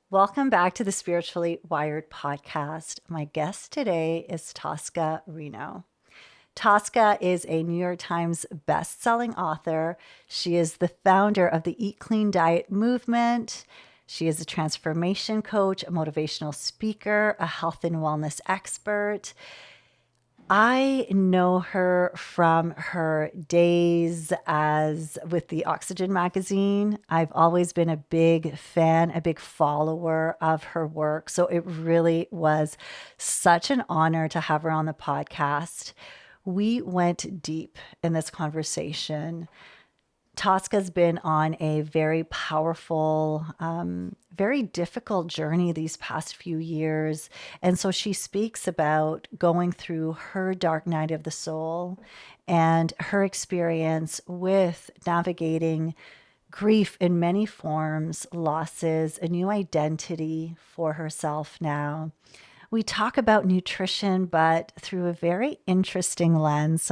Welcome back to the Spiritually Wired podcast. My guest today is Tosca Reno. Tosca is a New York Times best-selling author. She is the founder of the Eat Clean Diet movement. She is a transformation coach, a motivational speaker, a health and wellness expert. I know her from her days as with the Oxygen magazine. I've always been a big fan, a big follower of her work. So it really was such an honor to have her on the podcast. We went deep in this conversation. Tosca's been on a very powerful, very difficult journey these past few years. And so she speaks about going through her dark night of the soul and her experience with navigating grief in many forms, losses, a new identity for herself now. We talk about nutrition, but through a very interesting lens.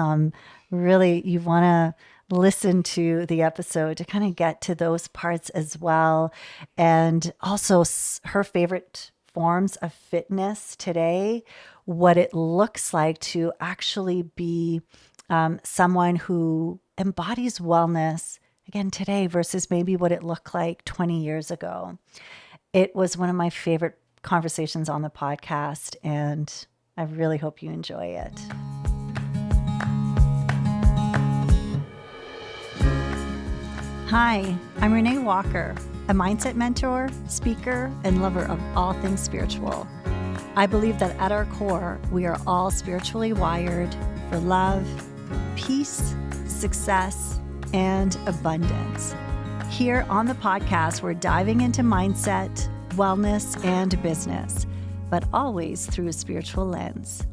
Really, you want to listen to the episode to kind of get to those parts as well. And also her favorite forms of fitness today, what it looks like to actually be someone who embodies wellness again today versus maybe what it looked like 20 years ago. It was one of my favorite conversations on the podcast, and I really hope you enjoy it. Hi, I'm Renee Walker, a mindset mentor, speaker, and lover of all things spiritual. I believe that at our core, we are all spiritually wired for love, peace, success, and abundance. Here on the podcast, we're diving into mindset, wellness, and business, but always through a spiritual lens.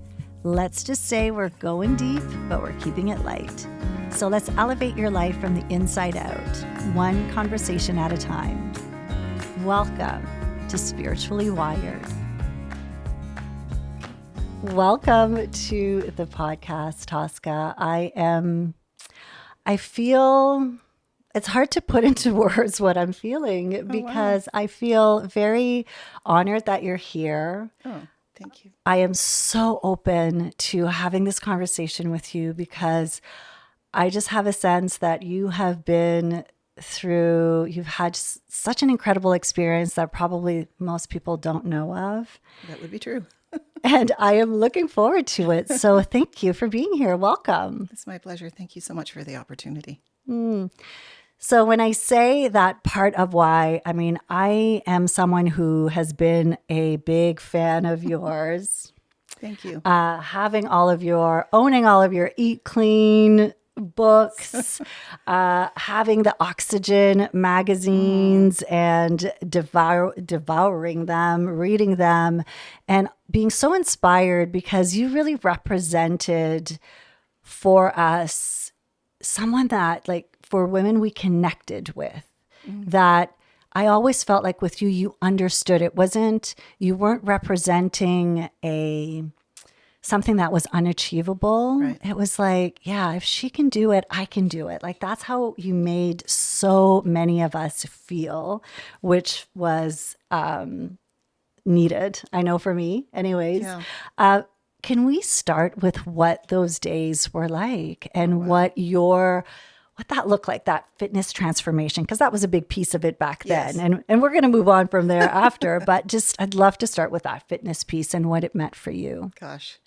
Let's just say we're going deep, but we're keeping it light. So let's elevate your life from the inside out, one conversation at a time. Welcome to Spiritually Wired. Welcome to the podcast, Tosca. I feel it's hard to put into words what I'm feeling because I feel very honored that you're here. Oh, thank you. I am so open to having this conversation with you because I just have a sense that you've had such an incredible experience that probably most people don't know of. That would be true. And I am looking forward to it. So thank you for being here. Welcome. It's my pleasure. Thank you so much for the opportunity. So when I say that part of why, I am someone who has been a big fan of yours. Thank you. Owning all of your Eat Clean books, having the Oxygen magazines and devouring them, reading them, and being so inspired because you really represented for us someone that, like, for women we connected with, that I always felt like with you, you understood. You weren't representing something that was unachievable. Right. It was like, yeah, if she can do it, I can do it. Like, that's how you made so many of us feel, which was needed. I know for me anyways. Yeah. Can we start with what those days were like and what that looked like, that fitness transformation? Because that was a big piece of it back then. Yes. And we're going to move on from there after, but I'd love to start with that fitness piece and what it meant for you. Gosh.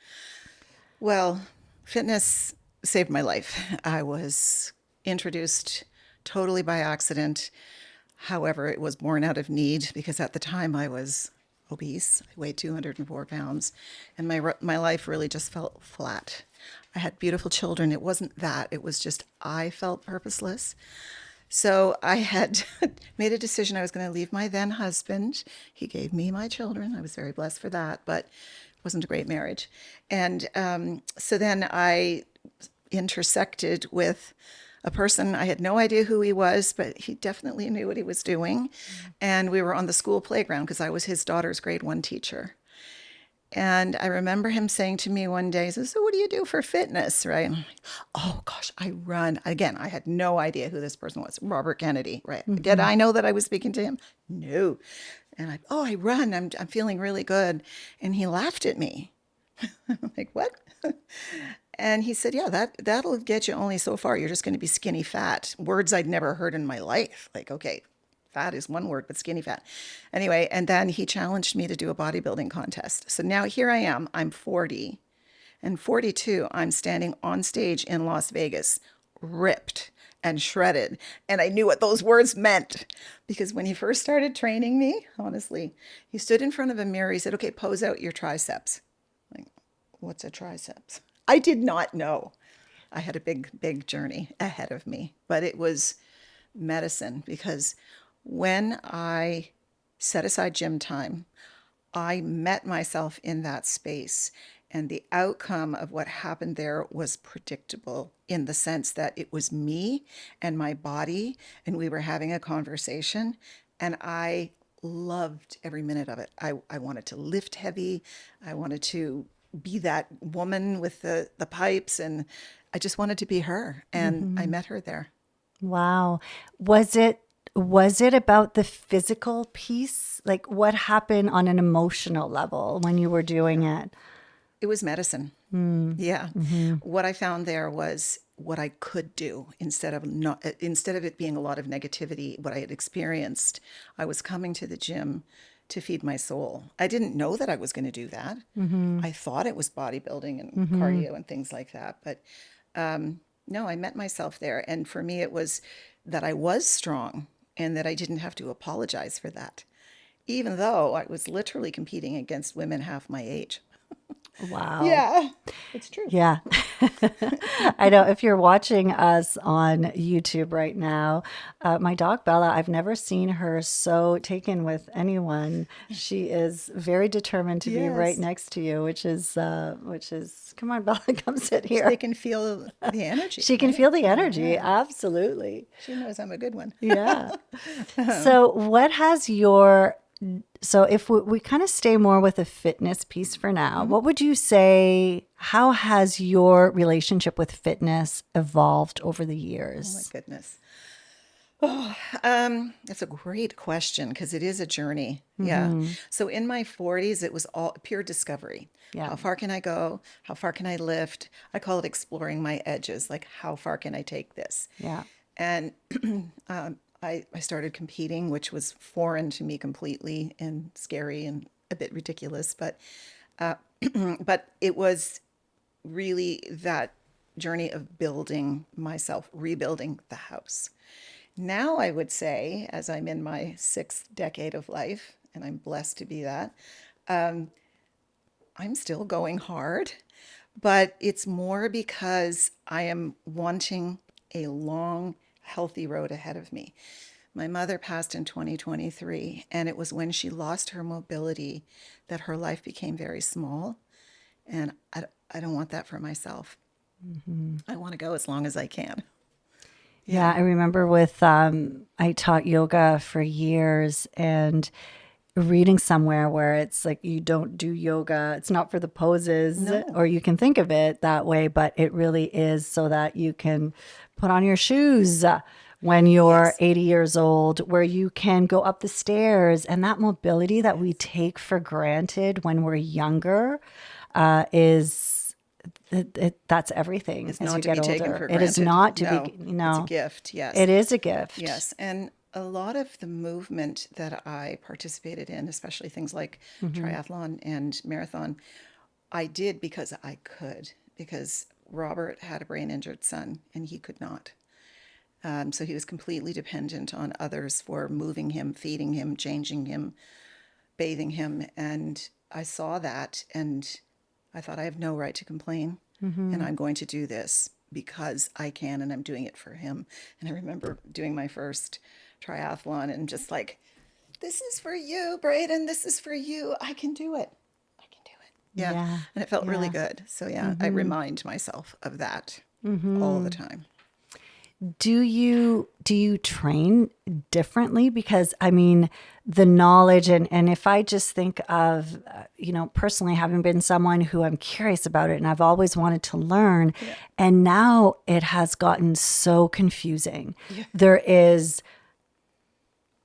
Well, fitness saved my life. I was introduced totally by accident. However, it was born out of need because at the time I was obese. I weighed 204 pounds and my life really just felt flat. I had beautiful children. It wasn't that. It was just I felt purposeless. So I had made a decision I was going to leave my then husband. He gave me my children. I was very blessed for that, but it wasn't a great marriage. And so then I intersected with a person. I had no idea who he was, but he definitely knew what he was doing. And we were on the school playground because I was his daughter's grade 1 teacher. And I remember him saying to me one day, he says, so what do you do for fitness, right? And I'm like, oh gosh, I run. Again, I had no idea who this person was. Robert Kennedy, right? Did I know that I was speaking to him? No. And I run. I'm feeling really good. And he laughed at me. I'm like, what? And he said, yeah, that'll get you only so far. You're just going to be skinny fat. Words I'd never heard in my life. Like, okay, fat is one word, but skinny fat. Anyway, and then he challenged me to do a bodybuilding contest. So now here I am. I'm 40. And 42, I'm standing on stage in Las Vegas, ripped and shredded. And I knew what those words meant. Because when he first started training me, honestly, he stood in front of a mirror. He said, okay, pose out your triceps. Like, what's a triceps? I did not know. I had a big journey ahead of me. But it was medicine, because when I set aside gym time, I met myself in that space. And the outcome of what happened there was predictable, in the sense that it was me and my body, and we were having a conversation, and I loved every minute of it. I wanted to lift heavy. I wanted to be that woman with the pipes, and I just wanted to be her. And I met her there. Wow. Was it about the physical piece? Like, what happened on an emotional level when you were doing it? It was medicine. Yeah. What I found there was what I could do, instead of it being a lot of negativity. What I had experienced, I was coming to the gym to feed my soul. I didn't know that I was going to do that. I thought it was bodybuilding and cardio and things like that. But no, I met myself there. And for me, it was that I was strong and that I didn't have to apologize for that, even though I was literally competing against women half my age. Wow. Yeah, it's true. Yeah. I know if you're watching us on YouTube right now, my dog Bella, I've never seen her so taken with anyone. She is very determined to be right Yes. next to you, which is, come on, Bella, come sit here. They can feel the energy. She can right? feel the energy. Absolutely. She knows I'm a good one. Yeah. So so if we kind of stay more with the fitness piece for now, what would you say, how has your relationship with fitness evolved over the Oh my years? goodness. That's a great question, because it is a journey. Yeah. So in my 40s, it was all pure discovery. Yeah. How far can I go? How far can I lift? I call it exploring my edges. Like, how far can I take this? Yeah. And I started competing, which was foreign to me completely, and scary and a bit ridiculous. But but it was really that journey of building myself, rebuilding the house. Now I would say, as I'm in my 6th decade of life, and I'm blessed to be that, I'm still going hard, but it's more because I am wanting a long, healthy road ahead of me. My mother passed in 2023, and it was when she lost her mobility that her life became very small. And I don't want that for myself. I want to go as long as I can. Yeah, I remember I taught yoga for years, and reading somewhere where it's like, you don't do yoga, it's not for the poses, No. or you can think of it that way, but it really is so that you can put on your shoes when you're Yes. 80 years old, where you can go up the stairs. And that mobility that we take for granted when we're younger that's everything It's as you not to get be taken older. for It is granted. not to No, be, it's a gift. Yes. it is a gift. Yes. And a lot of the movement that I participated in, especially things like triathlon and marathon, I did because I could, because Robert had a brain injured son and he could not. So he was completely dependent on others for moving him, feeding him, changing him, bathing him. And I saw that, and I thought, I have no right to complain. And I'm going to do this because I can, and I'm doing it for him. And I remember doing my first triathlon and just like, this is for you, Braden. This is for you. I can do it. I can do it. Yeah. Yeah. And it felt really Yeah. good. So yeah, I remind myself of that all the time. Do you train differently? Because I mean, the knowledge and if I just think of, personally having been someone who I'm curious about it and I've always wanted to learn, and now it has gotten so confusing. There is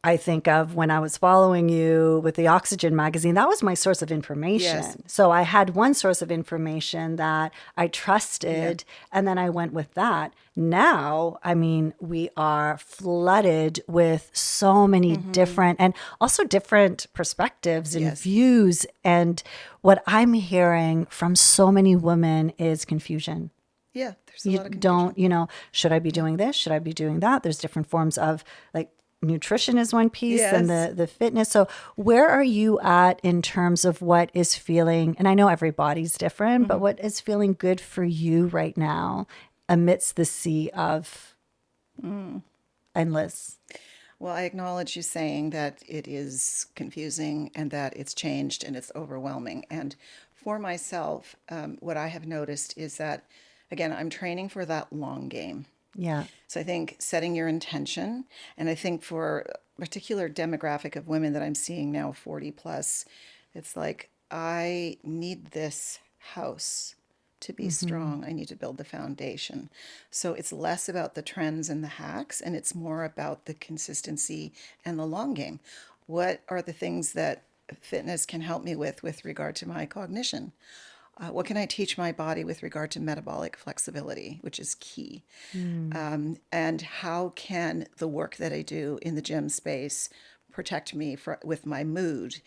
I think of when I was following you with the Oxygen magazine. That was my source of Yes. information. So I had one source of information that I trusted, and then I went with that. Now, I mean, we are flooded with so many different and also different perspectives and Yes. views. And what I'm hearing from so many women is confusion. Yeah. There's a You lot of confusion. don't, should I be doing this? Should I be doing that? There's different forms of like nutrition is one piece and Yes. the fitness. So where are you at in terms of what is feeling, and I know everybody's different, but what is feeling good for you right now amidst the sea of endless? Well, I acknowledge you saying that it is confusing and that it's changed and it's overwhelming. And for myself, what I have noticed is that, again, I'm training for that long game. Yeah. So I think setting your intention, and I think for a particular demographic of women that I'm seeing now, 40 plus, it's like, I need this house to be strong. I need to build the foundation. So it's less about the trends and the hacks, and it's more about the consistency and the long game. What are the things that fitness can help me with regard to my cognition? What can I teach my body with regard to metabolic flexibility, which is key? And how can the work that I do in the gym space protect me with my mood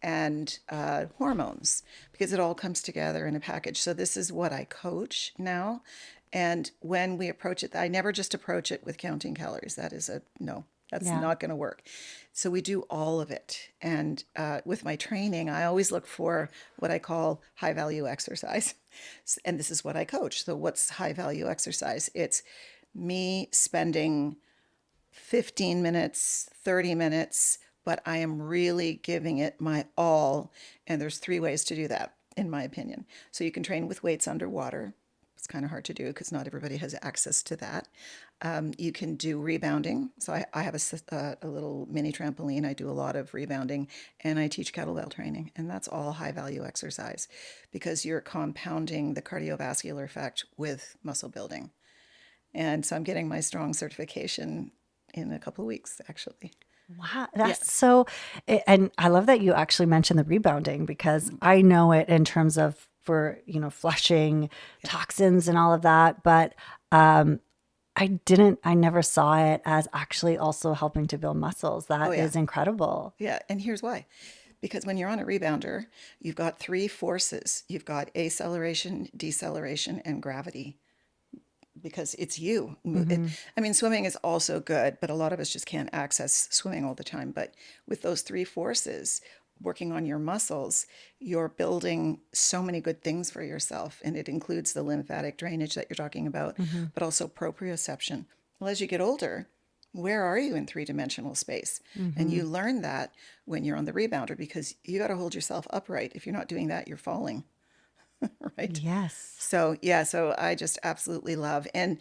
and hormones? Because it all comes together in a package. So this is what I coach now. And when we approach it, I never just approach it with counting calories. That is a no. That's Yeah. not going to work. So we do all of it. And with my training, I always look for what I call high value exercise. And this is what I coach. So, what's high value exercise? It's me spending 15 minutes, 30 minutes, but I am really giving it my all. And there's three ways to do that, in my opinion. So, you can train with weights underwater. It's kind of hard to do because not everybody has access to that. You can do rebounding. So I have a little mini trampoline. I do a lot of rebounding and I teach kettlebell training. And that's all high value exercise because you're compounding the cardiovascular effect with muscle building. And so I'm getting my strong certification in a couple of weeks, actually. Wow, Yeah. that's so, and I love that you actually mentioned the rebounding because I know it in terms of for, flushing toxins and all of that, but I never saw it as actually also helping to build muscles. Oh, That yeah. is incredible. Yeah. And here's why. Because when you're on a rebounder, you've got three forces. You've got acceleration, deceleration, and gravity. Because it's you. I mean, swimming is also good, but a lot of us just can't access swimming all the time. But with those three forces, working on your muscles, you're building so many good things for yourself. And it includes the lymphatic drainage that you're talking about, but also proprioception. Well, as you get older, where are you in three-dimensional space? And you learn that when you're on the rebounder because you got to hold yourself upright. If you're not doing that, you're falling, right? Yes. So, yeah, so I just absolutely love. And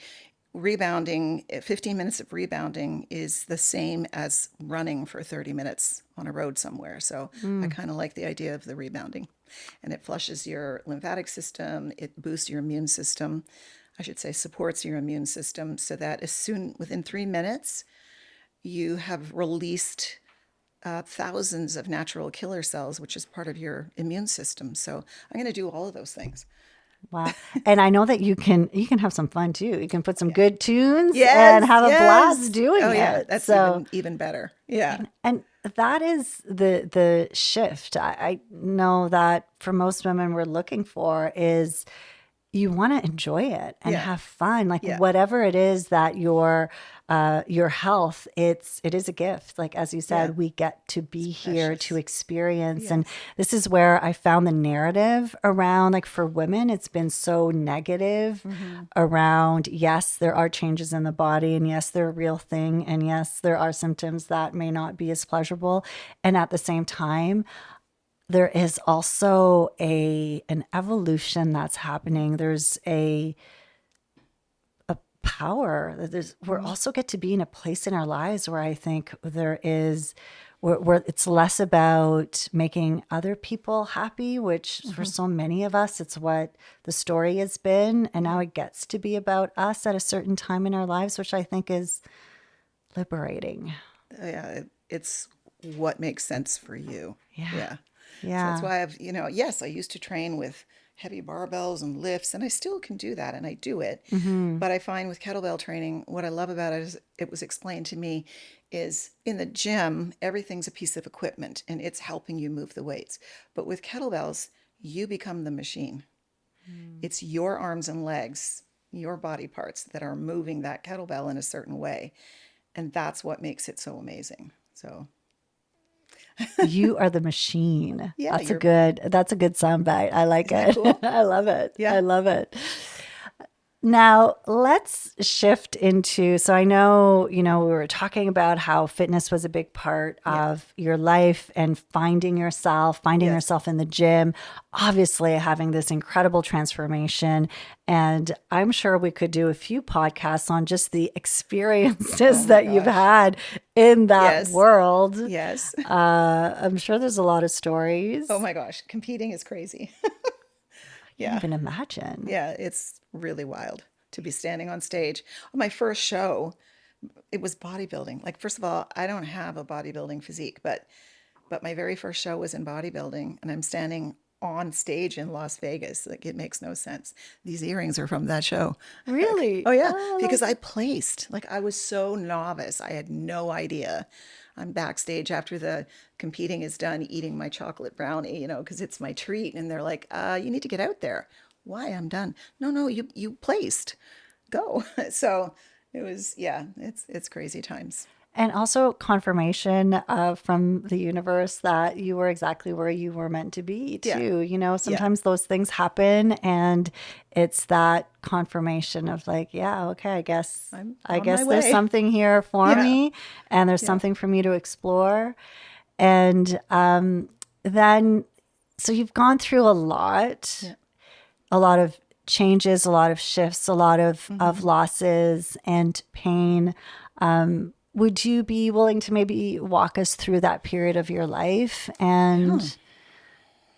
rebounding, 15 minutes of rebounding is the same as running for 30 minutes on a road somewhere. So I kind of like the idea of the rebounding. And it flushes your lymphatic system, it boosts your immune system. I should say supports your immune system so that within 3 minutes, you have released thousands of natural killer cells, which is part of your immune system. So I'm going to do all of those things. Wow. And I know that you can have some fun too. You can put some good tunes and Yes, have a blast yes. doing Oh yeah, it. that's So, even better. Yeah. and that is the shift. I know that for most women we're looking for is you want to enjoy it and Yeah. have fun, like Yeah. whatever it is that your health, it is a gift. Like as you Yeah. said, we get to be here to Precious. experience, and Yes. this is where I found the narrative around, like for women, it's been so negative around. Yes, there are changes in the body, and yes, they're a real thing, and yes, there are symptoms that may not be as pleasurable, and at the same time there is also an evolution that's happening. There's a power. We're also get to be in a place in our lives where I think there is where it's less about making other people happy, which for so many of us, it's what the story has been. And now it gets to be about us at a certain time in our lives, which I think is liberating. Yeah. it's what makes sense for you. Yeah. Yeah. So that's Yeah. why yes, I used to train with heavy barbells and lifts, and I still can do that, and I do it. Mm-hmm. But I find with kettlebell training, what I love about it is it was explained to me is in the gym, everything's a piece of equipment and it's helping you move the weights. But with kettlebells, you become the machine. It's your arms and legs, your body parts that are moving that kettlebell in a certain way. And that's what makes it so amazing. So, You are the machine. yeah, That's a good soundbite. I like isn't that it. cool? I love it. Yeah. I love it. Now, let's shift into. So, I know, we were talking about how fitness was a big part Yeah. of your life and finding Yes. yourself in the gym, obviously having this incredible transformation. And I'm sure we could do a few podcasts on just the Oh experiences my that you've gosh. had in that Yes. world. Yes. I'm sure there's a lot of Oh stories. my gosh. Competing is crazy. I can't Yeah. even imagine. Yeah. It's really wild to be standing on stage. On my first show, it was bodybuilding. Like, first of all, I don't have a bodybuilding physique, but my very first show was in bodybuilding, and I'm standing on stage in Las Vegas. Like, it makes no sense. These earrings are from that show. Really? Oh yeah, Oh, because that's I placed. Like, I was so novice. I had no idea. I'm backstage after the competing is done, eating my chocolate brownie, because it's my treat, and they're like, "You need to get out there." Why? I'm done. No, no, you placed. Go. So it was, yeah, it's crazy times. and also confirmation from the universe that you were exactly where you were meant to be, Yeah, too. yeah. Sometimes those things happen, and it's that confirmation of like, yeah, okay, I'm I on my guess there's way. something here for Yeah, me, and there's yeah, something for me to explore. And then, so you've gone through yeah. a lot of changes, a lot of shifts, a lot of Hmm. losses and pain. Would you be willing to maybe walk us through that period of your life? Yeah. And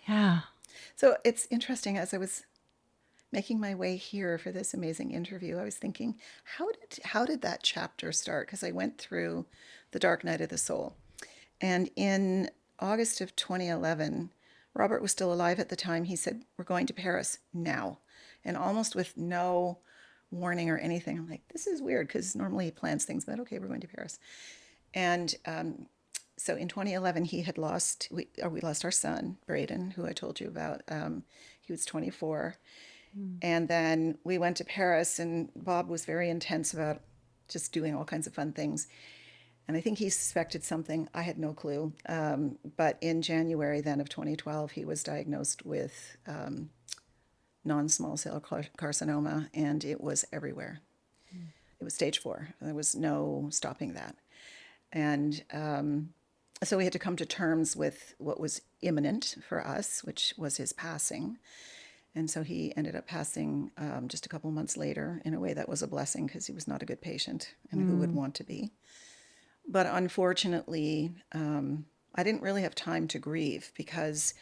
yeah, So it's interesting as I was making my way here for this amazing interview, I was thinking, how did that chapter start? Because I went through the dark night of the soul. And in August of 2011, Robert was still alive at the time. He said, "We're going to Paris now." And almost with no warning or anything, I'm like, this is weird because normally he plans things, but okay, we're going to Paris. And so in 2011, we lost our son, Braden, who I told you about. He was 24. And then we went to Paris, and Bob was very intense about just doing all kinds of fun things. And I think he suspected something. I had no clue. But in January then of 2012, he was diagnosed with non-small cell carcinoma, and it was everywhere. It was stage 4. There was no stopping that. And so we had to come to terms with what was imminent for us, which was his passing. And so he ended up passing just a couple months later in a way that was a blessing because he was not a good patient, and who would want to be? But unfortunately, I didn't really have time to grieve because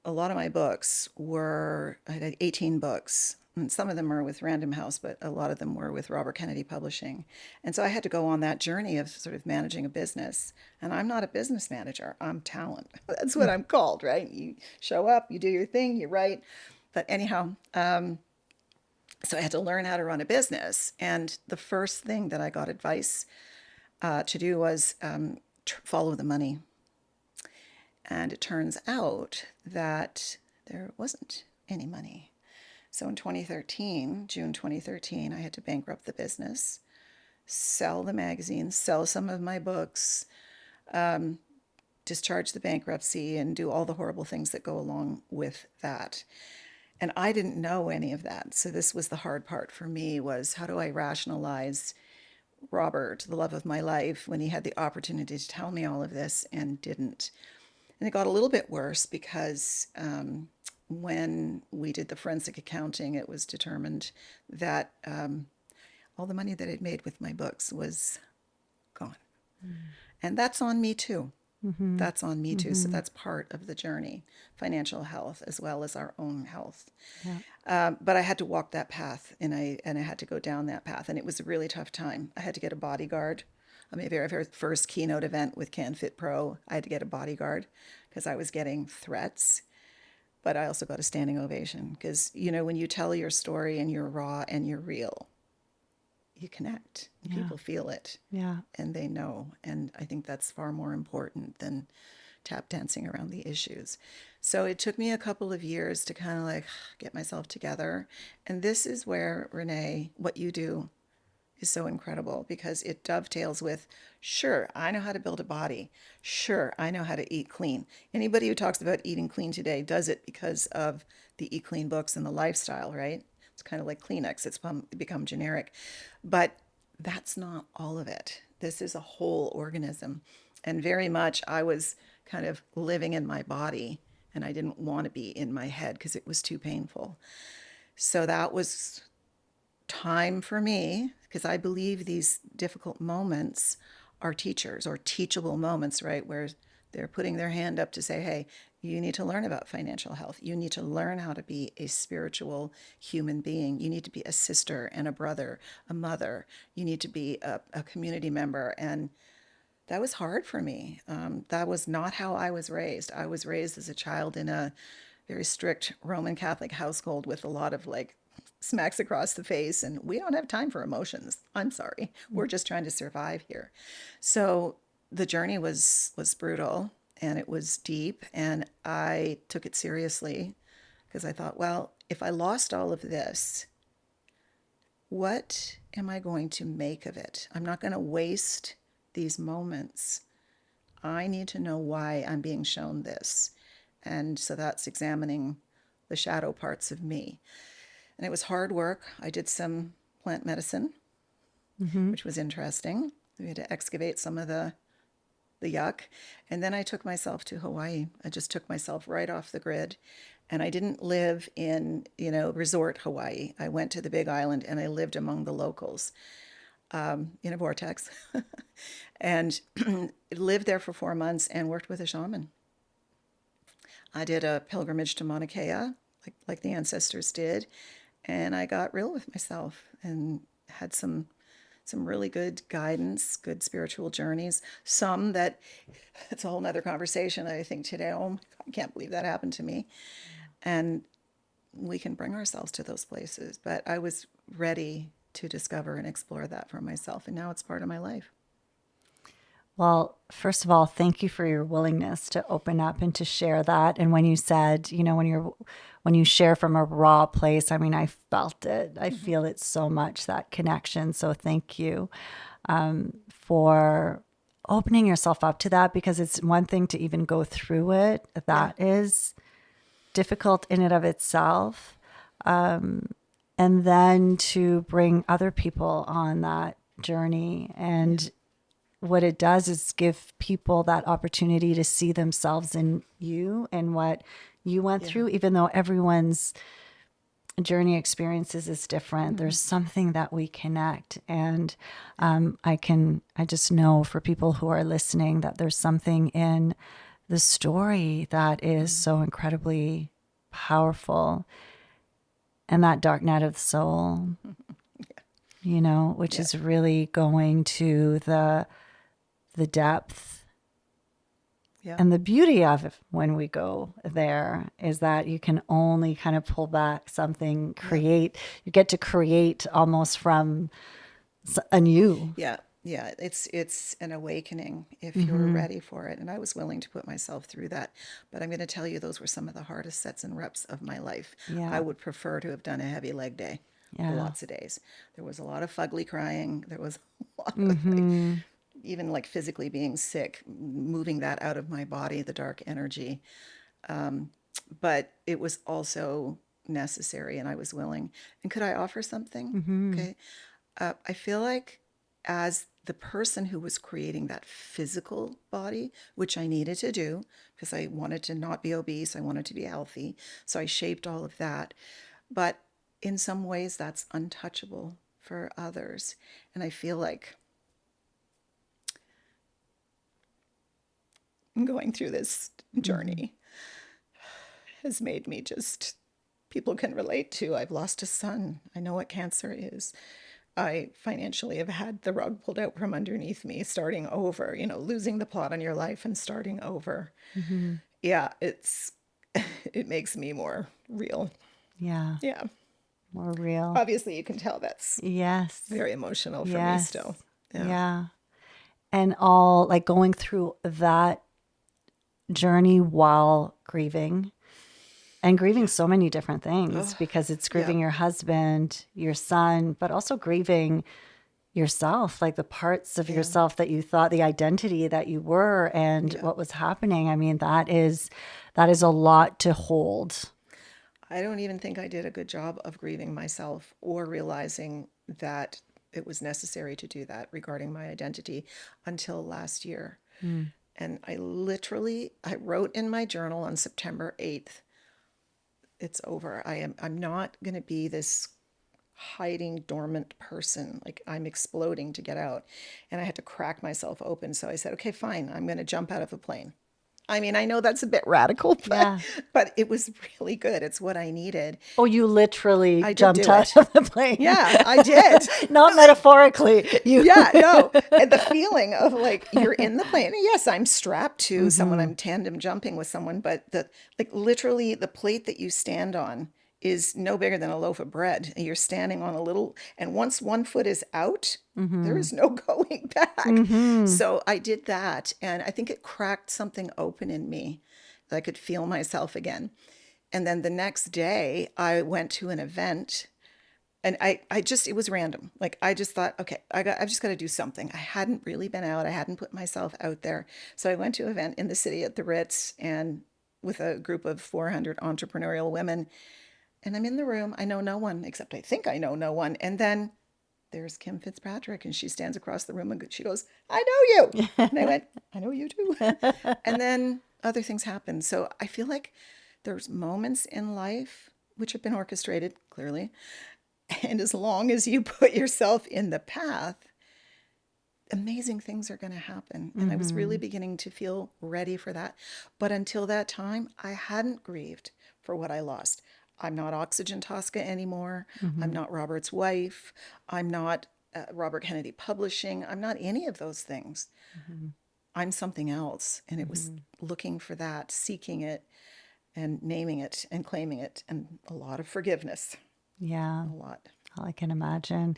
a lot of my books I had 18 books. And some of them are with Random House, but a lot of them were with Robert Kennedy Publishing. And so I had to go on that journey of sort of managing a business. And I'm not a business manager, I'm talent. That's what I'm called, right? You show up, you do your thing, you write. But anyhow, so I had to learn how to run a business. And the first thing that I got advice to do was follow the money. And it turns out that there wasn't any money. So in 2013, June 2013, I had to bankrupt the business, sell the magazines, sell some of my books, discharge the bankruptcy, and do all the horrible things that go along with that. And I didn't know any of that. So this was the hard part for me, was how do I rationalize Robert, the love of my life, when he had the opportunity to tell me all of this and didn't. And it got a little bit worse because when we did the forensic accounting, it was determined that all the money that I'd made with my books was gone. And that's on me too. mm-hmm. That's on me too. So Mm-hmm. that's part of the journey, financial health as well as our own health. Yeah. But I had to walk that path, and I had to go down that path, and it was a really tough time. I had to get a bodyguard. on my very first keynote event with CanFit Pro, I had to get a bodyguard because I was getting threats. But I also got a standing ovation because, when you tell your story and you're raw and you're real, you connect. And Yeah. people feel it. Yeah. And they know. And I think that's far more important than tap dancing around the issues. So it took me a couple of years to kind of like get myself together. And this is where, Renee, what you do is so incredible because it dovetails with, sure, I know how to build a body. Sure, I know how to eat clean. Anybody who talks about eating clean today does it because of the Eat Clean books and the lifestyle, right? It's kind of like Kleenex. It's become generic. But that's not all of it. This is a whole organism. And very much I was kind of living in my body and I didn't want to be in my head because it was too painful. So that was time for me because I believe these difficult moments are teachers or teachable moments, right? Where they're putting their hand up to say, hey, you need to learn about financial health. You need to learn how to be a spiritual human being. You need to be a sister and a brother, a mother. You need to be a community member. And that was hard for me. That was not how I was raised. I was raised as a child in a very strict Roman Catholic household with a lot of like smacks across the face, and we don't have time for emotions. I'm sorry. We're just trying to survive here. So the journey was brutal and it was deep, and I took it seriously because I thought, well, if I lost all of this, what am I going to make of it? I'm not going to waste these moments. I need to know why I'm being shown this. And so that's examining the shadow parts of me. And it was hard work. I did some plant medicine, which was interesting. We had to excavate some of the yuck. And then I took myself to Hawaii. I just took myself right off the grid. And I didn't live in, resort Hawaii. I went to the Big Island and I lived among the locals in a vortex and lived there for 4 months and worked with a shaman. I did a pilgrimage to Mauna Kea, like the ancestors did, and I got real with myself and had some really good guidance, good spiritual journeys. Some that it's a whole nother conversation. I think today, oh my God, I can't believe that happened to me. And we can bring ourselves to those places. But I was ready to discover and explore that for myself, and now it's part of my life. Well, first of all, thank you for your willingness to open up and to share that. And when you said, when you share from a raw place, I mean, I felt it. I feel it so much, that connection. So thank you for opening yourself up to that, because it's one thing to even go through it. That is difficult in and of itself. And then to bring other people on that journey. And what it does is give people that opportunity to see themselves in you and what you went through, even though everyone's journey experiences is different. There's something that we connect. And I just know for people who are listening that there's something in the story that is so incredibly powerful. And that dark night of the soul, which is really going to the depth. And the beauty of it when we go there is that you can only kind of pull back something, you get to create almost from anew. Yeah. It's an awakening if you're ready for it. And I was willing to put myself through that. But I'm going to tell you, those were some of the hardest sets and reps of my life. Yeah. I would prefer to have done a heavy leg day lots of days. There was a lot of fugly crying. There was a lot of even like physically being sick, moving that out of my body, the dark energy. But it was also necessary and I was willing. And could I offer something? Okay. I feel like as the person who was creating that physical body, which I needed to do because I wanted to not be obese, I wanted to be healthy. So I shaped all of that. But in some ways, that's untouchable for others. And I feel like going through this journey has made me just, people can relate to. I've lost a son. I know what cancer is. I financially have had the rug pulled out from underneath me, starting over, losing the plot on your life and starting over. Mm-hmm. Yeah, it makes me more real. Yeah. Yeah. More real. Obviously, you can tell that's Yes. very emotional for me Yes. still. Yeah. Yeah. And all like going through that journey while grieving and grieving Yeah. so many different things Oh, because it's yeah. grieving your husband, your son, but also grieving yourself, like the parts of Yeah. yourself that you thought, the identity that you were and Yeah. what was happening. I mean, that is a lot to hold. I don't even think I did a good job of grieving myself or realizing that it was necessary to do that regarding my identity until last year. Mm. And I wrote in my journal on September 8th, it's over. I'm not going to be this hiding dormant person. Like I'm exploding to get out. And I had to crack myself open. So I said, okay, fine. I'm going to jump out of a plane. I mean, I know that's a bit radical, but Yeah. it was really good. It's what I needed. Oh, you literally I did jumped do out it. of the plane. Yeah, I did. Not metaphorically. You. Yeah, no. And the feeling of like you're in the plane. Yes, I'm strapped to someone, Mm-hmm. I'm tandem jumping with someone, but literally the plate that you stand on is no bigger than a loaf of bread. And you're standing on a little, and once one foot is out, there Mm-hmm. is no going back. Mm-hmm. So I did that, and I think it cracked something open in me that I could feel myself again. And then the next day, I went to an event and it was random. Like I just thought, okay, I've just got to do something. I hadn't really been out. I hadn't put myself out there. So I went to an event in the city at the Ritz and with a group of 400 entrepreneurial women. And I'm in the room. I know no one, except I think I know no one. And then there's Kim Fitzpatrick, and she stands across the room and she goes, I know you. And I went, I know you too. And then other things happen. So I feel like there's moments in life which have been orchestrated, clearly, and as long as you put yourself in the path, amazing things are going to happen. And I was really Mm-hmm. beginning to feel ready for that. But until that time, I hadn't grieved for what I lost. I'm not Oxygen Tosca anymore. I'm Mm-hmm. not Robert's wife. I'm not Robert Kennedy Publishing. I'm not any of those things. Mm-hmm. I'm something else. And it was Mm-hmm. looking for that, seeking it, and naming it and claiming it, and a lot of forgiveness. Yeah. A lot. I can imagine.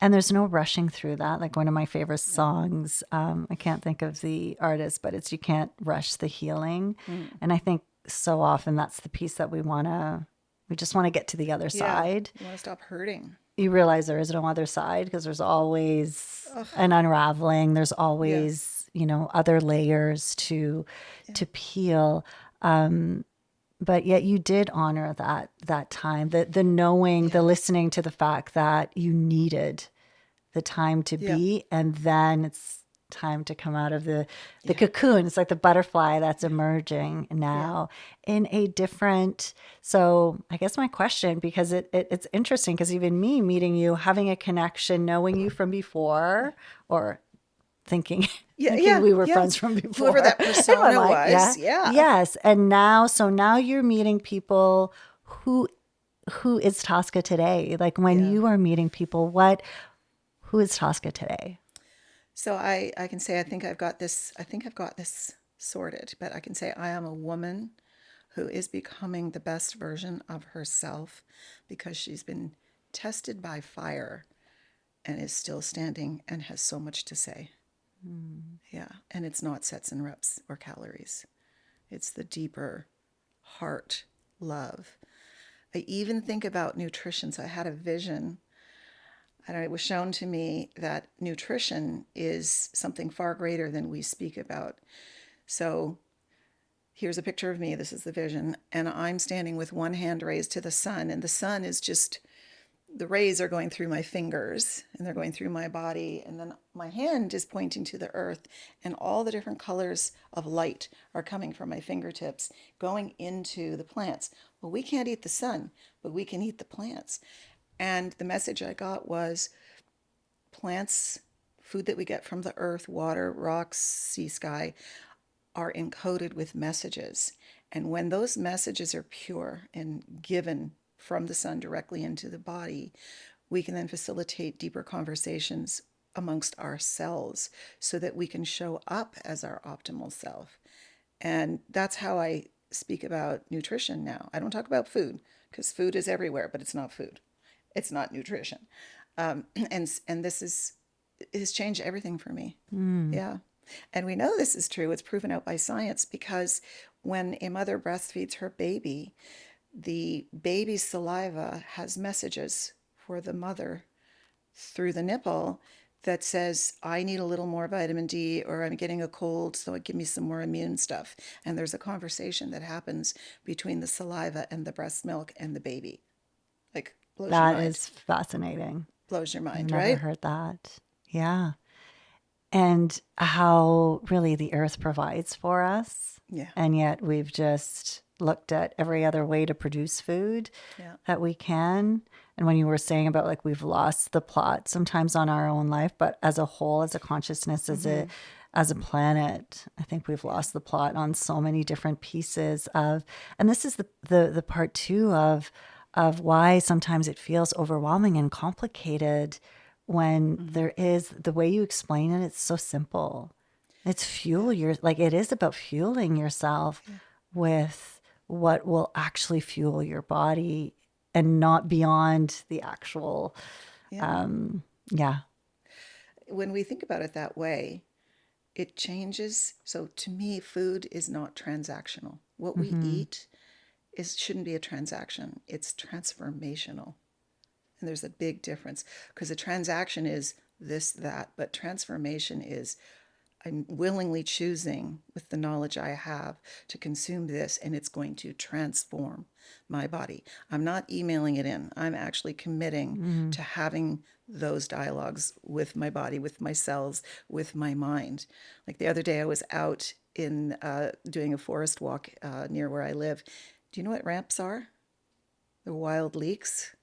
And there's no rushing through that. Like one of my favorite No. songs, I can't think of the artist, but it's You Can't Rush the Healing. Mm. And I think so often that's the piece that we just want to get to the other Yeah. side. You want to stop hurting. You realize there is no other side because there's always Ugh. an unraveling. There's Yeah. always, other layers Yeah. to peel. But yet you did honor that time, the knowing, the Yeah. listening to the fact that you needed the time to Yeah. be, and then it's time to come out of the Yeah. cocoon. It's like the butterfly that's Yeah. emerging Yeah. now in a different. So I guess my question, because it's interesting, because even me meeting you, having a connection, knowing you from Yeah. before, or thinking Yeah. thinking Yeah. we were Yeah. friends from Whoever before that in my persona mind. Yeah. was. Yeah. Yes. And now you're meeting people who is Tosca today? Like when Yeah. you are meeting people, who is Tosca today? So I can say I think I've got this sorted, but I can say I am a woman who is becoming the best version of herself because she's been tested by fire and is still standing and has so much to say. Mm. Yeah. And it's not sets and reps or calories. It's the deeper heart love. I even think about nutrition. So I had a vision, and it was shown to me that nutrition is something far greater than we speak about. So here's a picture of me. This is the vision. And I'm standing with one hand raised to the sun, and the sun is just the rays are going through my fingers and they're going through my body. And then my hand is pointing to the earth, and all the different colors of light are coming from my fingertips, going into the plants. Well, we can't eat the sun, but we can eat the plants. And the message I got was plants, food that we get from the earth, water, rocks, sea, sky, are encoded with messages. And when those messages are pure and given from the sun directly into the body, we can then facilitate deeper conversations amongst ourselves so that we can show up as our optimal self. And that's how I speak about nutrition now. I don't talk about food because food is everywhere, but it's not food. It's not nutrition. And this is it has changed everything for me. Yeah. And we know this is true. It's proven out by science because when a mother breastfeeds her baby, the baby's saliva has messages for the mother through the nipple that says, I need a little more vitamin D, or I'm getting a cold, so give me some more immune stuff. And there's a conversation that happens between the saliva and the breast milk and the baby. Like, blows your That mind. is fascinating. Blows your I've mind, never right? heard that. Yeah. And how really the earth provides for us. Yeah. And yet we've just looked at every other way to produce food Yeah. that we can. And when you were saying about like we've lost the plot sometimes on our own life, but as a whole, as a consciousness, as a planet, I think we've lost the plot on so many different pieces of, and this is the part too of why sometimes it feels overwhelming and complicated when there is the way you explain it, it's so simple. It's fuel your like it is about fueling yourself with what will actually fuel your body and not beyond the actual Yeah. yeah. When we think about it that way, it changes. So to me, food is not transactional. What we eat shouldn't be a transaction. It's transformational. And there's a big difference because a transaction is this, that, but transformation is I'm willingly choosing with the knowledge I have to consume this and it's going to transform my body. I'm not emailing it in. I'm actually committing to having those dialogues with my body, with my cells, with my mind. Like the other day I was out in doing a forest walk near where I live. Do you know what ramps are? They're wild leeks.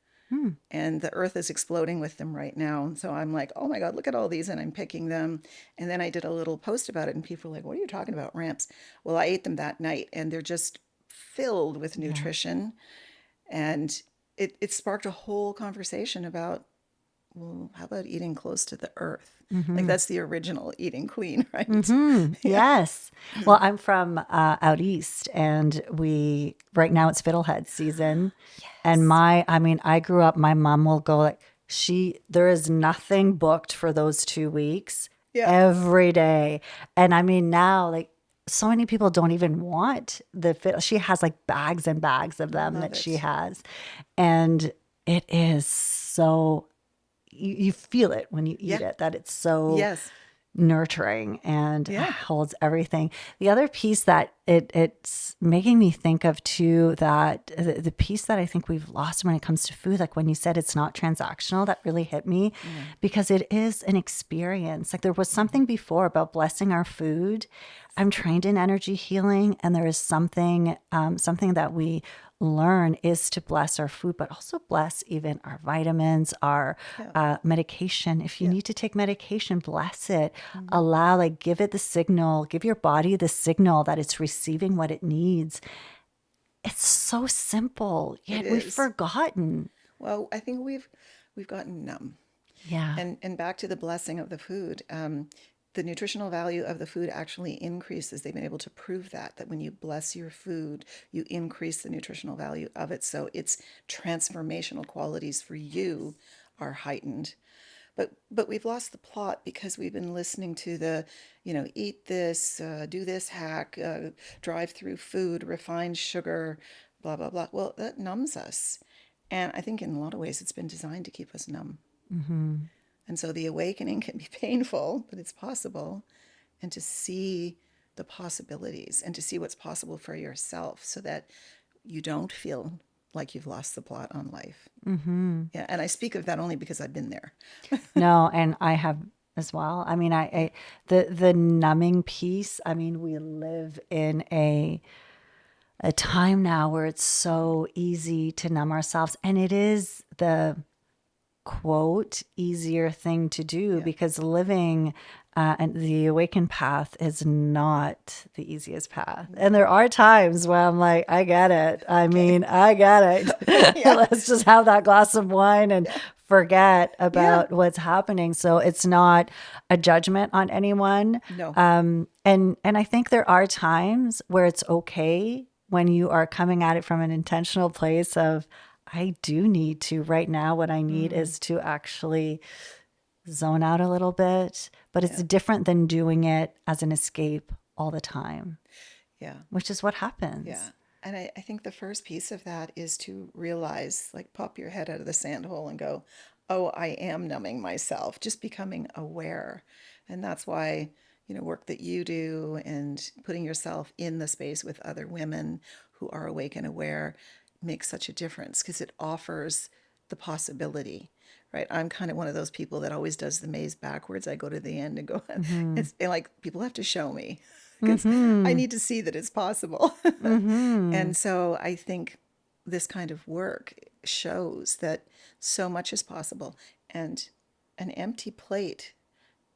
And the earth is exploding with them right now. So I'm like, oh my God, look at all these. And I'm picking them. And then I did a little post about it. And people were like, what are you talking about, ramps? Well, I ate them that night and they're just filled with Yeah. nutrition. And it sparked a whole conversation about, well, how about eating close to the earth? Like that's the original eating queen, right? Yeah. Yes. Well, I'm from out east, and right now it's fiddlehead season. And Yes. I mean, I grew up, my mom will go like, there is nothing booked for those 2 weeks Yeah. every day. And I mean, now, like, so many people don't even want the fiddle. She has like bags and bags of them Love that she it. has. And it is so, you feel it when you eat Yeah. it, that it's so Yes. nurturing and Yeah. holds everything. The other piece that it's making me think of too, that the piece that I think we've lost when it comes to food, like when you said it's not transactional, that really hit me because it is an experience. Like there was something before about blessing our food. I'm trained in energy healing, and there is something that we learn is to bless our food, but also bless even our vitamins, our Yeah. medication. If you Yeah. need to take medication, bless it. Allow, like, give it the signal, give your body the signal that it's receiving what it needs. It's so simple, It yet we've is. forgotten. Well, I think we've gotten numb. Yeah. And back to the blessing of the food, the nutritional value of the food actually increases. They've been able to prove that when you bless your food, you increase the nutritional value of it. So its transformational qualities for you are heightened. But we've lost the plot because we've been listening to eat this, do this hack, drive through food, refined sugar, blah, blah, blah. Well, that numbs us. And I think in a lot of ways it's been designed to keep us numb. And so the awakening can be painful, but it's possible. And to see the possibilities and to see what's possible for yourself so that you don't feel like you've lost the plot on life. Yeah. And I speak of that only because I've been there. No, and I have as well. I mean, the numbing piece. I mean, we live in a time now where it's so easy to numb ourselves, and it is the quote easier thing to do Yeah. because living and the awakened path is not the easiest path. And there are times where I'm like, I get it. I mean, I get it. Yeah. Let's just have that glass of wine and Yeah. forget Yeah. about what's happening. So it's not a judgment on anyone. No. And I think there are times where it's okay when you are coming at it from an intentional place of, I do need to right now. What I need is to actually zone out a little bit, but it's Yeah. different than doing it as an escape all the time, Yeah. which is what Yeah. happens. And I think the first piece of that is to realize, like, pop your head out of the sand hole and go, oh, I am numbing myself, just becoming aware. And that's why, work that you do and putting yourself in the space with other women who are awake and aware makes such a difference because it offers the possibility, right? I'm kind of one of those people that always does the maze backwards. I go to the end and go, Mm-hmm. it's like people have to show me because I Mm-hmm. need to see that it's possible. Mm-hmm. And so I think this kind of work shows that so much is possible. And an empty plate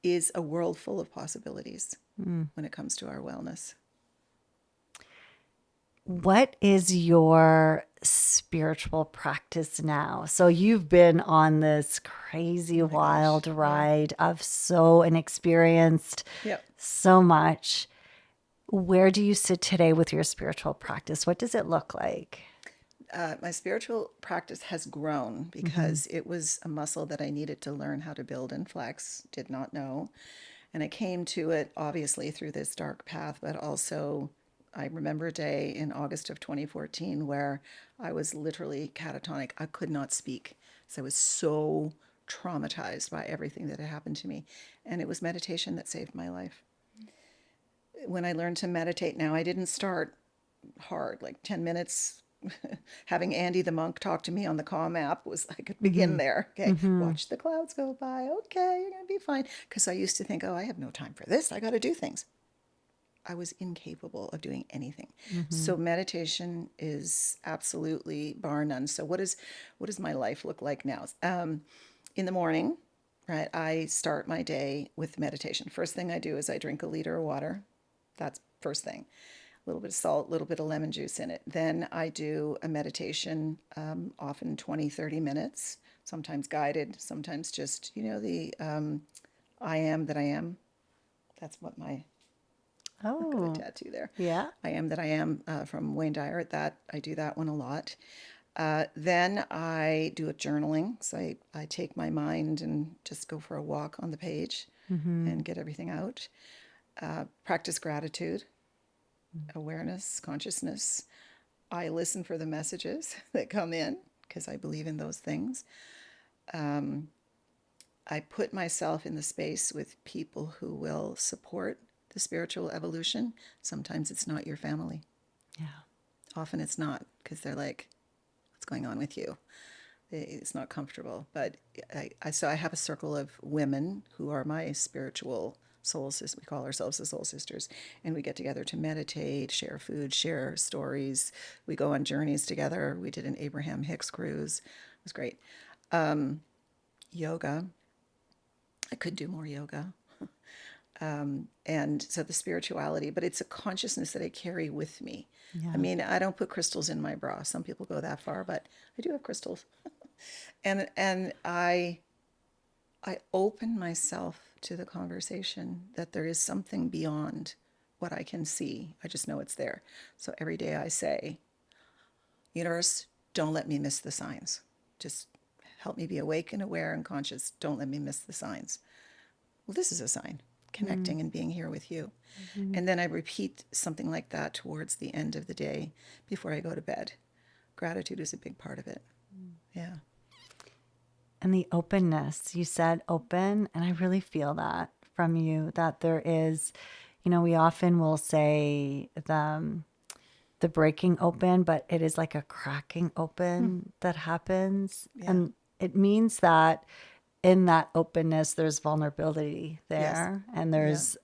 is a world full of possibilities when it comes to our wellness. What is your spiritual practice now? So you've been on this crazy Oh my gosh. wild Yeah. ride of so and experienced Yep. so much. Where do you sit today with your spiritual practice? What does it look like? My spiritual practice has grown Mm-hmm. because it was a muscle that I needed to learn how to build and flex, did not know. And I came to it obviously through this dark path, but also I remember a day in August of 2014 where I was literally catatonic. I could not speak. So I was so traumatized by everything that had happened to me. And it was meditation that saved my life. When I learned to meditate now, I didn't start hard, like 10 minutes. Having Andy the monk talk to me on the Calm app was, I could begin Mm-hmm. there. Okay, Mm-hmm. watch the clouds go by. Okay, you're going to be fine. Because I used to think, oh, I have no time for this. I got to do things. I was incapable of doing anything. Mm-hmm. So meditation is absolutely bar none. So what does my life look like now? In the morning, right, I start my day with meditation. First thing I do is I drink a liter of water. That's first thing. A little bit of salt, a little bit of lemon juice in it. Then I do a meditation, often 20, 30 minutes, sometimes guided, sometimes just, the I am that I am. That's what I've got a Oh, tattoo there. yeah. I am that I am from Wayne Dyer. That I do that one a lot. Then I do a journaling. So I take my mind and just go for a walk on the page Mm-hmm. and get everything out. Practice gratitude, awareness, consciousness. I listen for the messages that come in because I believe in those things. I put myself in the space with people who will support the spiritual evolution. Sometimes it's not your family. Yeah. Often it's not because they're like, what's going on with you? It's not comfortable. But so I have a circle of women who are my spiritual soul sisters. We call ourselves the soul sisters. And we get together to meditate, share food, share stories. We go on journeys together. We did an Abraham Hicks cruise. It was great. Yoga. I could do more yoga. And so the spirituality, but it's a consciousness that I carry with me. I Yeah. mean, I don't put crystals in my bra. Some people go that far, but I do have crystals. And I open myself to the conversation that there is something beyond what I can see. I just know it's there. So every day I say, universe, don't let me miss the signs. Just help me be awake and aware and conscious. Don't let me miss the signs. Well, this is a sign, connecting and being here with you. Mm-hmm. And then I repeat something like that towards the end of the day before I go to bed. Gratitude is a big part of it. Yeah. And the openness, you said open, and I really feel that from you, that there is, we often will say the breaking open, but it is like a cracking open that happens. Yeah. And it means that in that openness, there's vulnerability Yes. there, and Yeah. there's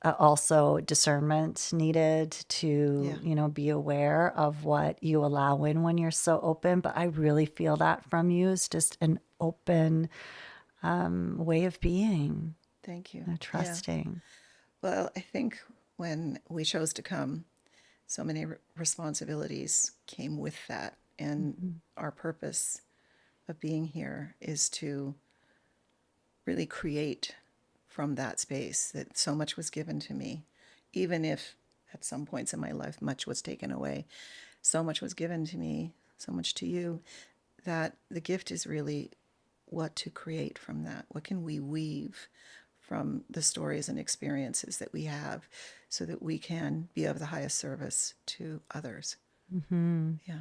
also discernment needed to, Yeah. be aware of what you allow in when you're so open. But I really feel that from you is just an open way of being, Thank you. Yeah. trusting. Well, I think when we chose to come, so many responsibilities came with that. And Mhm. our purpose of being here is to really create from that space, that so much was given to me, even if at some points in my life much was taken away. So much was given to me, so much to you, that the gift is really what to create from that. What can we weave from the stories and experiences that we have so that we can be of the highest service to others? Yeah.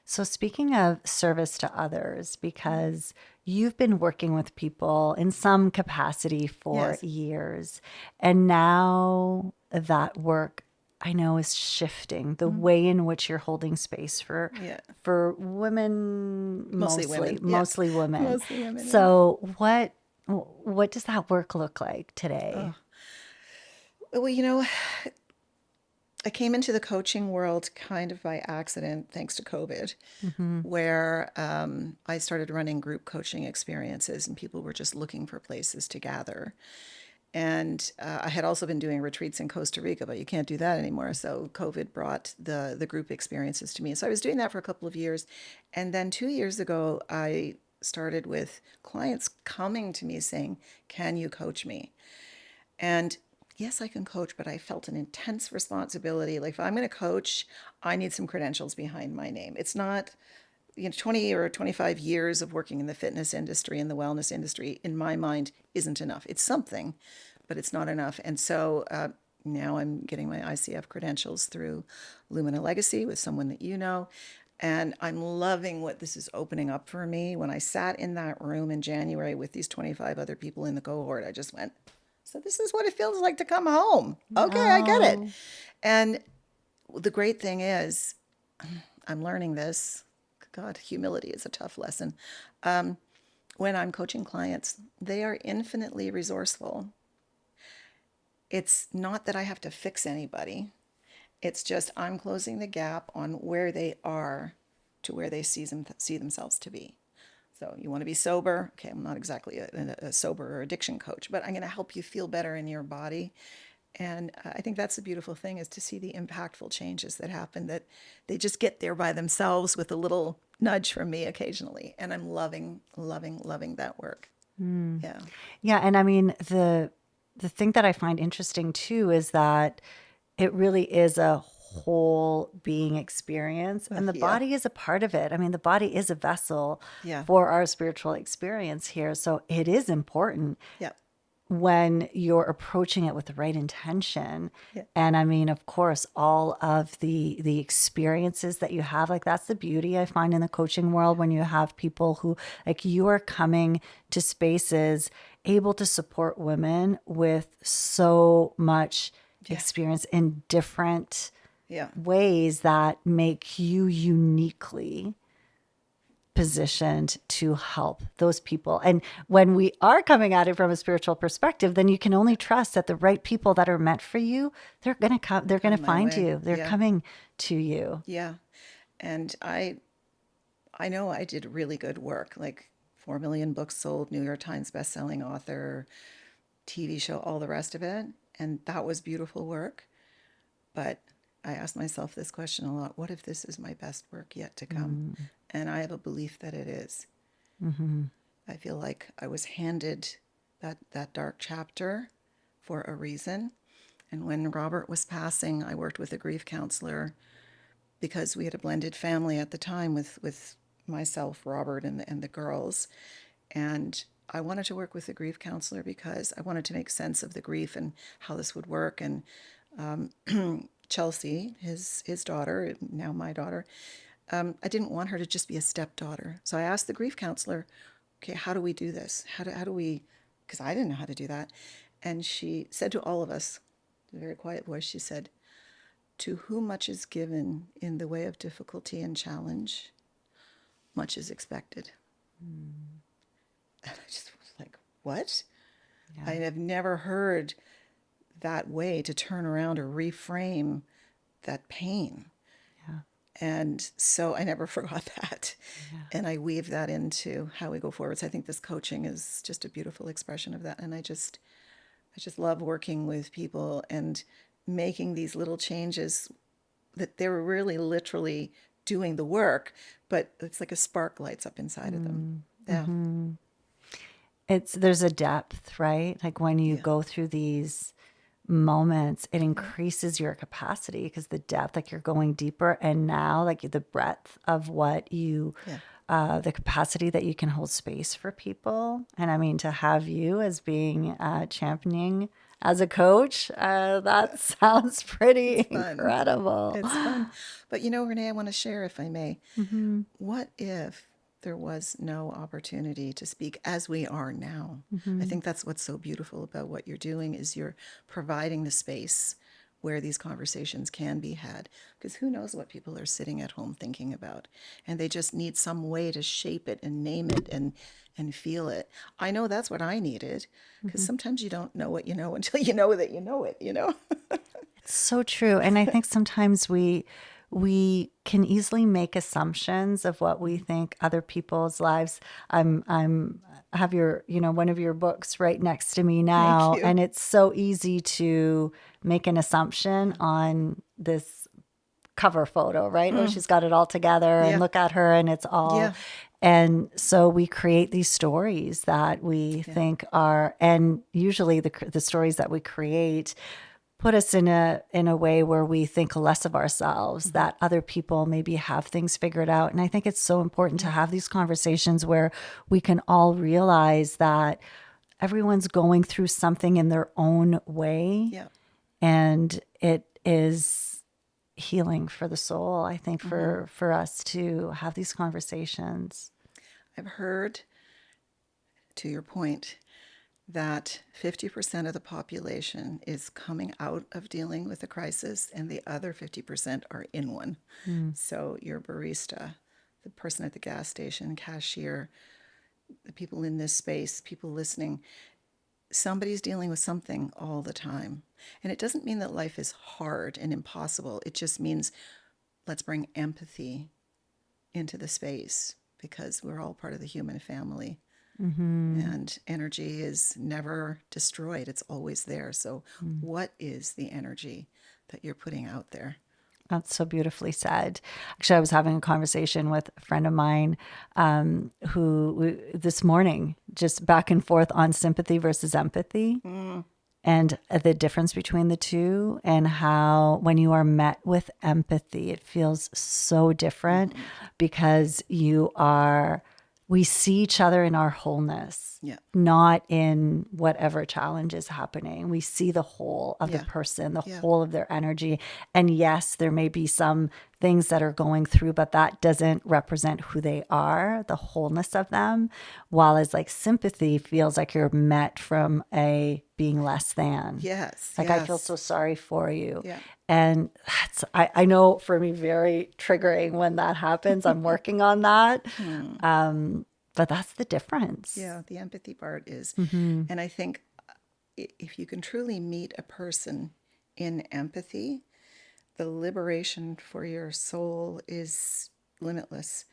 So, speaking of service to others, because you've been working with people in some capacity for Yes. years, and now that work I know is shifting the way in which you're holding space Yeah. for women, Mostly women. Yes. mostly women. Mostly women. Yeah. So, what does that work look like today? Well, I came into the coaching world kind of by accident, thanks to COVID, where I started running group coaching experiences and people were just looking for places to gather. And I had also been doing retreats in Costa Rica, but you can't do that anymore. So COVID brought the group experiences to me. So I was doing that for a couple of years. And then 2 years ago, I started with clients coming to me saying, "Can you coach me?" And yes, I can coach, but I felt an intense responsibility. Like, if I'm going to coach, I need some credentials behind my name. It's not, 20 or 25 years of working in the fitness industry and the wellness industry, in my mind, isn't enough. It's something, but it's not enough. And so now I'm getting my ICF credentials through Lumina Legacy with someone that you know. And I'm loving what this is opening up for me. When I sat in that room in January with these 25 other people in the cohort, I just went, so this is what it feels like to come home. Okay, I get it. Oh, And the great thing is, I'm learning this. God, humility is a tough lesson. When I'm coaching clients, they are infinitely resourceful. It's not that I have to fix anybody. It's just I'm closing the gap on where they are to where they see themselves to be. So you want to be sober? Okay, I'm not exactly a sober or addiction coach, but I'm going to help you feel better in your body. And I think that's the beautiful thing, is to see the impactful changes that happen, that they just get there by themselves with a little nudge from me occasionally. And I'm loving, loving, loving that work. Yeah. yeah. And I mean, the thing that I find interesting too is that it really is a whole being experience, and the Yeah. body is a part of it. I mean, the body is a vessel Yeah. for our spiritual experience here. So it is important Yeah. when you're approaching it with the right intention. Yeah. And I mean, of course, all of the experiences that you have, like that's the beauty I find in the coaching world, when you have people who, like, you are coming to spaces able to support women with so much Yeah. experience in different Yeah. ways that make you uniquely positioned to help those people. And when we are coming at it from a spiritual perspective, then you can only trust that the right people that are meant for you, they're going to come, they're going Come to my find way. you. They're Yeah. coming to you. Yeah. And I know I did really good work, like 4 million books sold, New York Times best-selling author, TV show, all the rest of it. And that was beautiful work. But I asked myself this question a lot: what if this is my best work yet to come? And I have a belief that it is. I feel like I was handed that dark chapter for a reason. And when Robert was passing, I worked with a grief counselor, because we had a blended family at the time with myself, Robert, and the girls. And I wanted to work with a grief counselor because I wanted to make sense of the grief and how this would work. And Chelsea, his daughter, now my daughter, I didn't want her to just be a stepdaughter. So I asked the grief counselor, okay, how do we do this? How do we, because I didn't know how to do that. And she said to all of us, in a very quiet voice, she said, "To whom much is given in the way of difficulty and challenge, much is expected." And I just was like, what? Yeah. I have never heard that way to turn around or reframe that pain. Yeah. And so I never forgot that. And I weave that into how we go forward. So I think this coaching is just a beautiful expression of that. And I just love working with people and making these little changes that they're really literally doing the work, but it's like a spark lights up inside of them. Yeah. There's a depth, right? Like when you Yeah. go through these moments, it increases your capacity because the depth, like you're going deeper. And now, like the breadth of what you, Yeah. the capacity that you can hold space for people. And I mean, to have you as being championing as a coach, that sounds pretty Fun. incredible. It's fun. But Renee, I want to share, if I may, Mm-hmm. what if there was no opportunity to speak as we are now? I Mm-hmm. think that's what's so beautiful about what you're doing is you're providing the space where these conversations can be had, because who knows what people are sitting at home thinking about, and they just need some way to shape it and name it and feel it. I know that's what I needed, because Mm-hmm. sometimes you don't know what you know until you know that you know it. It's so true. And I think sometimes we can easily make assumptions of what we think other people's lives. I'm I have your, one of your books right next to me Thank now, you. and it's so easy to make an assumption on this cover photo, right? Oh, she's got it all together and Yeah. look at her and it's all. Yeah. And so we create these stories that we Yeah. think are, and usually the stories that we create put us in a way where we think less of ourselves, that other people maybe have things figured out. And I think it's so important to have these conversations where we can all realize that everyone's going through something in their own way, Yeah. and it is healing for the soul, I think, for us to have these conversations. I've heard, to your point, that 50% of the population is coming out of dealing with a crisis and the other 50% are in one. Mm. So your barista, the person at the gas station, cashier, the people in this space, people listening, somebody's dealing with something all the time. And it doesn't mean that life is hard and impossible. It just means let's bring empathy into the space because we're all part of the human family. Mm-hmm. And energy is never destroyed, it's always there. So, what is the energy that you're putting out there? That's so beautifully said. Actually, I was having a conversation with a friend of mine this morning, just back and forth on sympathy versus empathy and the difference between the two, and how when you are met with empathy, it feels so different because we see each other in our wholeness, Yeah. not in whatever challenge is happening. We see the whole of the Yeah. person, the Yeah. whole of their energy. And yes, there may be some things that are going through, but that doesn't represent who they are, the wholeness of them. While as like sympathy feels like you're met from a being less than. Yes. Like, I feel so Yes. sorry for you. Yeah. And I know for me, very triggering when that happens. I'm working on that. But that's the difference. Yeah. The empathy part is, Mm-hmm. and I think if you can truly meet a person in empathy, the liberation for your soul is limitless.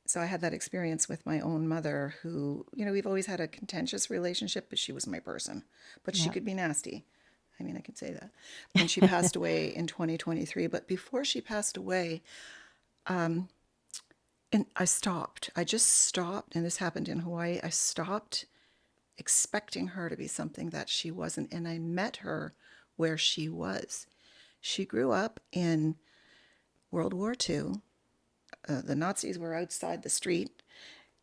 So I had that experience with my own mother who, we've always had a contentious relationship, but she was my person. But she Yeah. could be nasty. I mean, I could say that. And she passed away in 2023. But before she passed away, and I stopped. I just stopped. And this happened in Hawaii. I stopped expecting her to be something that she wasn't. And I met her where she was. She grew up in World War II. The Nazis were outside the street.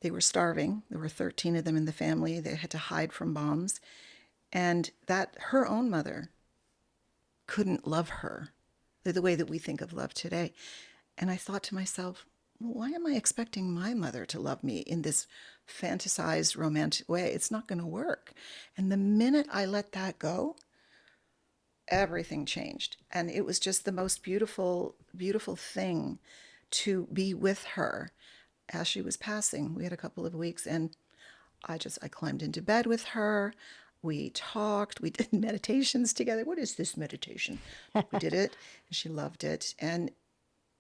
They were starving. There were 13 of them in the family. They had to hide from bombs. And that her own mother couldn't love her the way that we think of love today. And I thought to myself, well, why am I expecting my mother to love me in this fantasized romantic way? It's not going to work. And the minute I let that go, everything changed. And it was just the most beautiful, beautiful thing to be with her as she was passing. We had a couple of weeks and I climbed into bed with her. We talked. We did meditations together. What is this meditation? We did it, and she loved it. And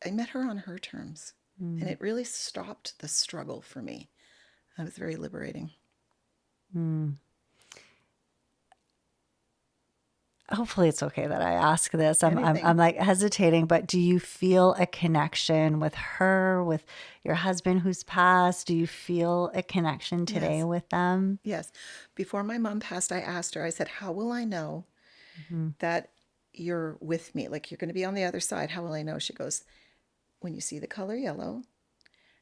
I met her on her terms, and it really stopped the struggle for me. It was very liberating. hopefully it's okay that I ask this. I'm Anything. like hesitating, but do you feel a connection with her, with your husband who's passed? Do you feel a connection today Yes. with them? Yes. Before my mom passed, I asked her, I said, how will I know that you're with me? Like you're going to be on the other side. How will I know? She goes, when you see the color yellow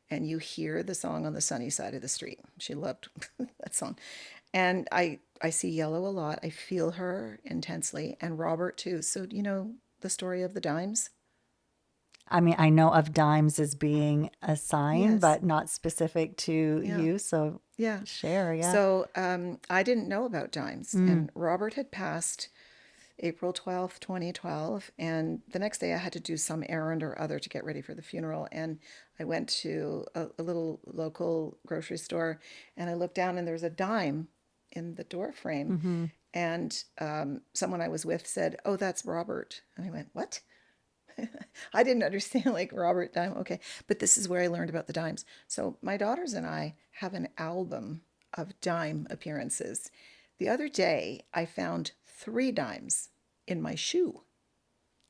and you hear the song on the sunny side of the street. She loved that song. And I see yellow a lot. I feel her intensely, and Robert too. So, you know the story of the dimes? I mean, I know of dimes as being a sign, Yes. but not specific to Yeah. you. So Yeah. share, yeah. So I didn't know about dimes, Mm. and Robert had passed April 12th, 2012. And the next day I had to do some errand or other to get ready for the funeral. And I went to a little local grocery store, and I looked down and there was a dime in the door frame. Mm-hmm. And someone I was with said, "Oh, that's Robert." And I went, "What?" I didn't understand, like Robert dime. Okay. But this is where I learned about the dimes. So my daughters and I have an album of dime appearances. The other day, I found 3 dimes in my shoe,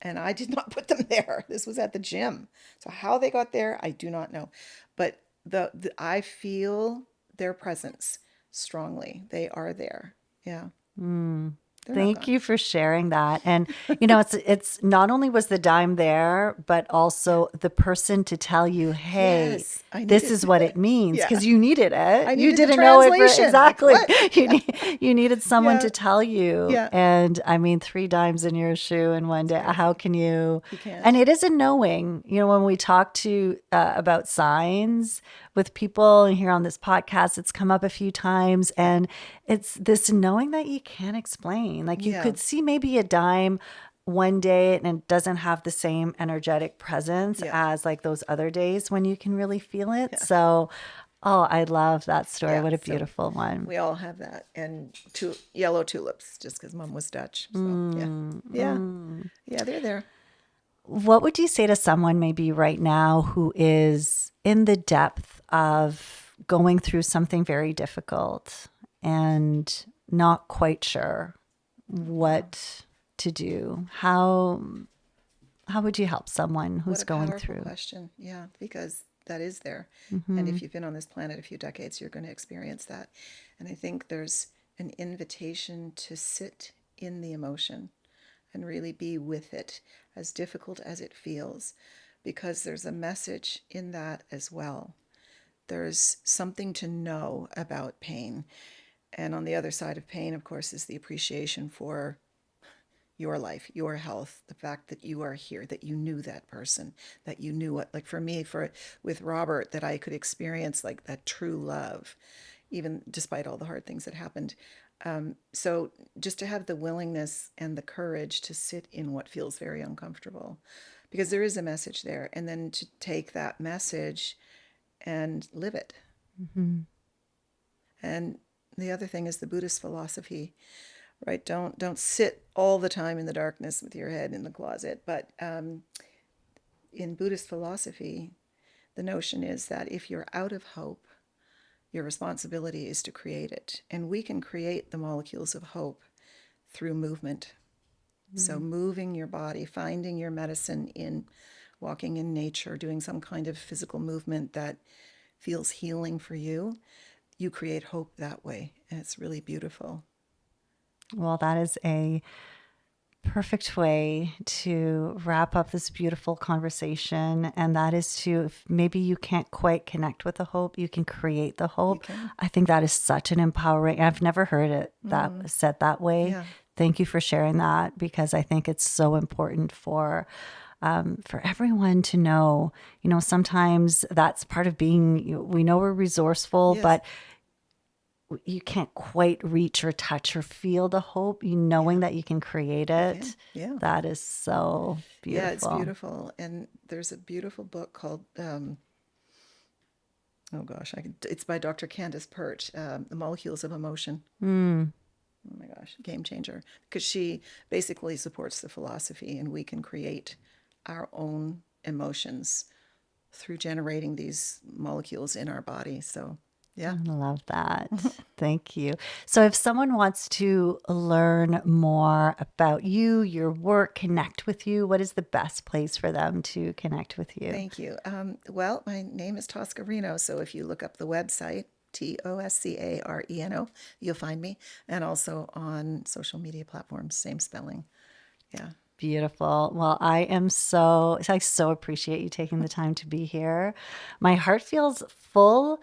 and I did not put them there. This was at the gym. So how they got there, I do not know. But the I feel their presence strongly. They are there. Yeah. Mm. They're not Thank gone. you for sharing that. And you know, it's not only was the dime there, but Yeah. also the person to tell you, "Hey, Yes, I this needed. is what it means," Yeah. because you needed it. I You needed the didn't know it for translation. Like, exactly. what? You Yeah. you needed someone to Yeah. tell you. Yeah. And I mean, 3 dimes in your shoe in one It's day. How crazy. can you? You And can't. it is a knowing. You know, when we talk to about signs with people and here on this podcast, it's come up a few times, and it's this knowing that you can't explain. Like you Yeah. could see maybe a dime one day and it doesn't have the same energetic presence Yeah. as like those other days when you can really feel it. Yeah. So, oh, I love that story. Yeah. What a So beautiful one. we all have that. And yellow tulips, just because mom was Dutch. So, yeah. Mm, Yeah. mm. Yeah, they're there. What would you say to someone maybe right now who is in the depth of going through something very difficult and not quite sure Wow. what to do? How would you help someone What who's a going powerful through? question. Yeah, because that is there. And Mm-hmm. if you've been on this planet a few decades, you're going to experience that. And I think there's an invitation to sit in the emotion and really be with it, as difficult as it feels, because there's a message in that as well. There's something to know about pain. And on the other side of pain, of course, is the appreciation for your life, your health, the fact that you are here, that you knew that person, that you knew what, like for me, for with Robert, that I could experience like that true love, even despite all the hard things that happened. So just to have the willingness and the courage to sit in what feels very uncomfortable, because there is a message there, and then to take that message and live it. Mm-hmm. And the other thing is the Buddhist philosophy, right? Don't sit all the time in the darkness with your head in the closet. But in Buddhist philosophy, the notion is that if you're out of hope, your responsibility is to create it. And we can create the molecules of hope through movement. So, moving your body, finding your medicine in walking in nature, doing some kind of physical movement that feels healing for you, you create hope that way. And it's really beautiful. Well, that is a perfect way to wrap up this beautiful conversation. And that is to, if maybe you can't quite connect with the hope, you can create the You hope. can. I think that is such an empowering, I've never heard it that said that way. Yeah. Thank you for sharing that because I think it's so important for everyone to know, you know, sometimes that's part of being, we know we're resourceful, Yes. but you can't quite reach or touch or feel the hope, you knowing Yeah. that you can create You it. can. Yeah. That is so Yeah, it's beautiful. beautiful. And there's a beautiful book called, oh gosh, it's by Dr. Candace Pert, The Molecules of Emotion. Mm, Oh my gosh, game changer. Because she basically supports the philosophy, and we can create our own emotions through generating these molecules in our body. So, Yeah. I love that. Thank you. So if someone wants to learn more about you, your work, connect with you, what is the best place for them to connect with you? Thank you. Well, my name is Tosca Reno, so if you look up the website, TOSCARENO, you'll find me, and also on social media platforms, same spelling. Yeah. Beautiful. Well, I so appreciate you taking the time to be here. My heart feels full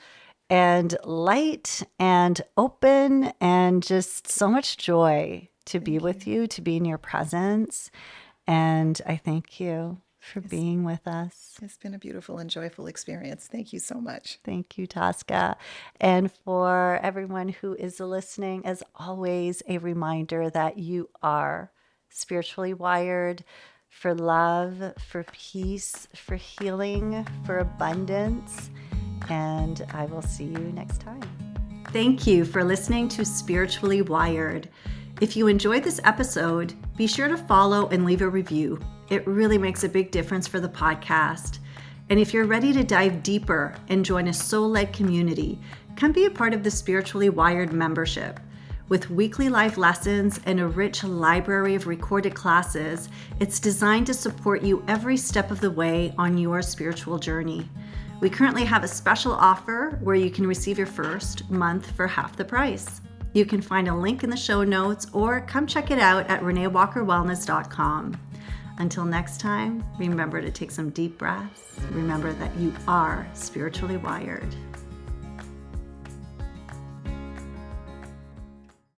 and light and open and just so much joy to be with you, to be in your presence. And I thank you for being with us. It's been a beautiful and joyful experience. Thank you so much. Thank you, Tosca. And for everyone who is listening, as always, a reminder that you are spiritually wired for love, for peace, for healing, for abundance. And I will see you next time. Thank you for listening to Spiritually Wired. If you enjoyed this episode, be sure to follow and leave a review. It really makes a big difference for the podcast. And if you're ready to dive deeper and join a soul-led community, come be a part of the Spiritually Wired membership. With weekly live lessons and a rich library of recorded classes, it's designed to support you every step of the way on your spiritual journey. We currently have a special offer where you can receive your first month for half the price. You can find a link in the show notes or come check it out at reneewalkerwellness.com. Until next time, remember to take some deep breaths. Remember that you are spiritually wired.